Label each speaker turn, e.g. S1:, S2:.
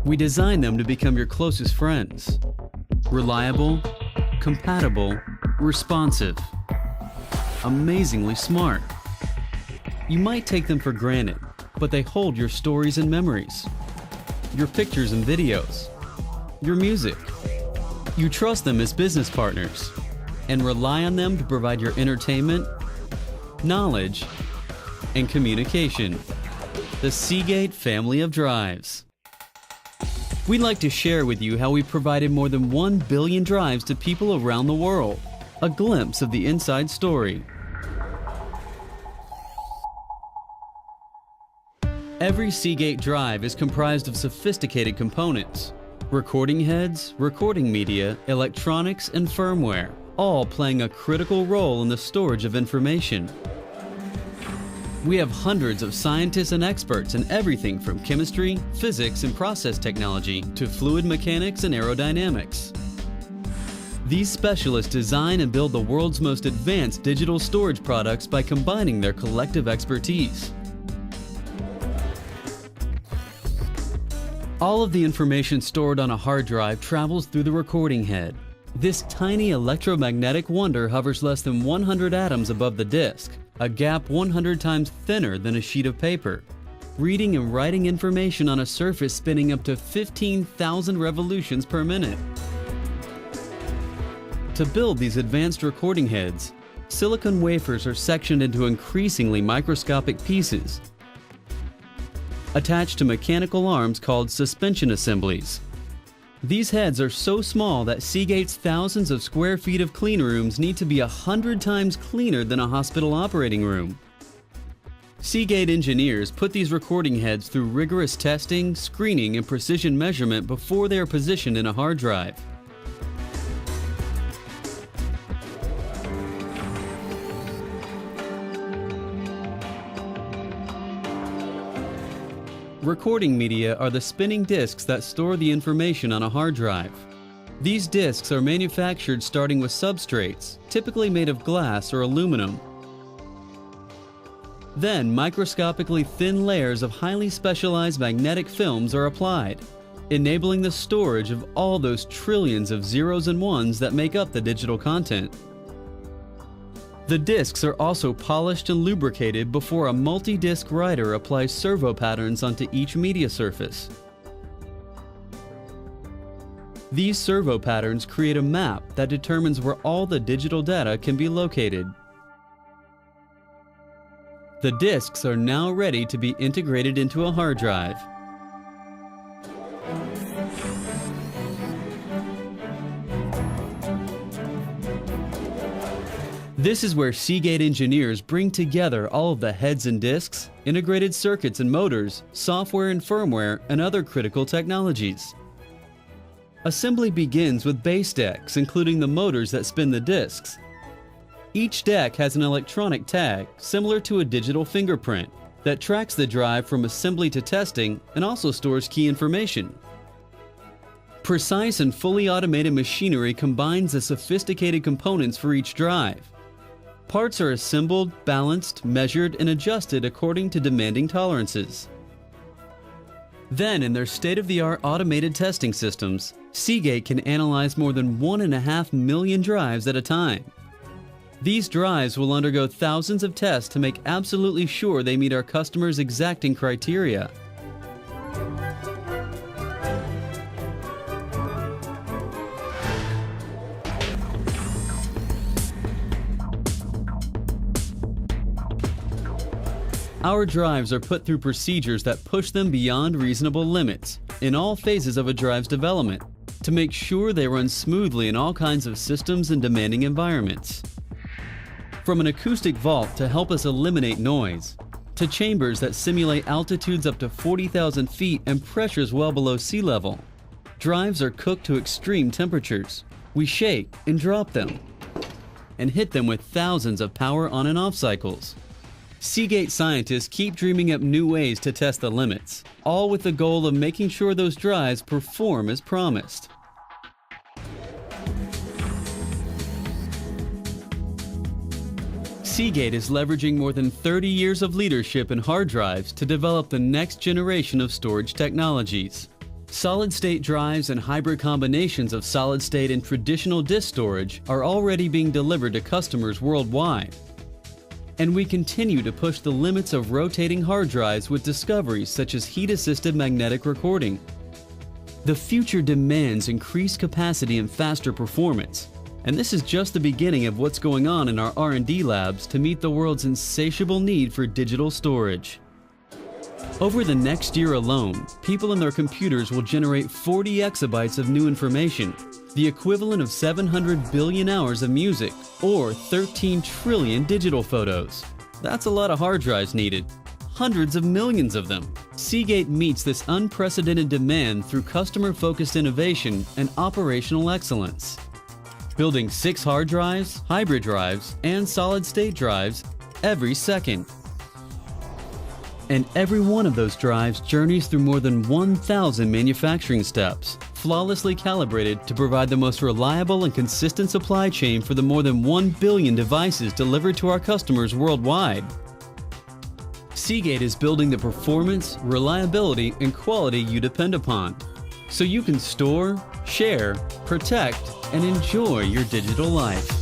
S1: We design them to become your closest friends. Reliable, compatible, responsive, amazingly smart. You might take them for granted, but they hold your stories and memories, your pictures and videos, your music. You trust them as business partners and rely on them to provide your entertainment, knowledge, and communication. The Seagate family of drives. We'd like to share with you how we provided more than 1 billion drives to people around the world. A glimpse of the inside story. Every Seagate drive is comprised of sophisticated components. Recording heads, recording media, electronics, and firmware, all playing a critical role in the storage of information. We have hundreds of scientists and experts in everything from chemistry, physics, and process technology to fluid mechanics and aerodynamics. These specialists design and build the world's most advanced digital storage products by combining their collective expertise. All of the information stored on a hard drive travels through the recording head. This tiny electromagnetic wonder hovers less than 100 atoms above the disk, a gap 100 times thinner than a sheet of paper, reading and writing information on a surface spinning up to 15,000 revolutions per minute. To build these advanced recording heads, silicon wafers are sectioned into increasingly microscopic pieces, attached to mechanical arms called suspension assemblies. These heads are so small that Seagate's thousands of square feet of clean rooms need to be 100 times cleaner than a hospital operating room. Seagate engineers put these recording heads through rigorous testing, screening, and precision measurement before they are positioned in a hard drive. Recording media are the spinning disks that store the information on a hard drive. These disks are manufactured starting with substrates, typically made of glass or aluminum. Then microscopically thin layers of highly specialized magnetic films are applied, enabling the storage of all those trillions of zeros and ones that make up the digital content. The disks are also polished and lubricated before a multi-disc writer applies servo patterns onto each media surface. These servo patterns create a map that determines where all the digital data can be located. The disks are now ready to be integrated into a hard drive. This is where Seagate engineers bring together all of the heads and disks, integrated circuits and motors, software and firmware, and other critical technologies. Assembly begins with base decks, including the motors that spin the disks. Each deck has an electronic tag, similar to a digital fingerprint, that tracks the drive from assembly to testing and also stores key information. Precise and fully automated machinery combines the sophisticated components for each drive. Parts are assembled, balanced, measured, and adjusted according to demanding tolerances. Then, in their state-of-the-art automated testing systems, Seagate can analyze more than 1.5 million drives at a time. These drives will undergo thousands of tests to make absolutely sure they meet our customers' exacting criteria. Our drives are put through procedures that push them beyond reasonable limits in all phases of a drive's development to make sure they run smoothly in all kinds of systems and demanding environments. From an acoustic vault to help us eliminate noise, to chambers that simulate altitudes up to 40,000 feet and pressures well below sea level, drives are cooked to extreme temperatures. We shake and drop them and hit them with thousands of power on and off cycles. Seagate scientists keep dreaming up new ways to test the limits, all with the goal of making sure those drives perform as promised. Seagate is leveraging more than 30 years of leadership in hard drives to develop the next generation of storage technologies. Solid-state drives and hybrid combinations of solid-state and traditional disk storage are already being delivered to customers worldwide. And we continue to push the limits of rotating hard drives with discoveries such as heat-assisted magnetic recording. The future demands increased capacity and faster performance, and this is just the beginning of what's going on in our R&D labs to meet the world's insatiable need for digital storage. Over the next year alone, people in their computers will generate 40 exabytes of new information, the equivalent of 700 billion hours of music, or 13 trillion digital photos. That's a lot of hard drives needed. Hundreds of millions of them. Seagate meets this unprecedented demand through customer-focused innovation and operational excellence. Building 6 hard drives, hybrid drives, and solid-state drives every second. And every one of those drives journeys through more than 1,000 manufacturing steps, flawlessly calibrated to provide the most reliable and consistent supply chain for the more than 1 billion devices delivered to our customers worldwide. Seagate is building the performance, reliability, and quality you depend upon, so you can store, share, protect, and enjoy your digital life.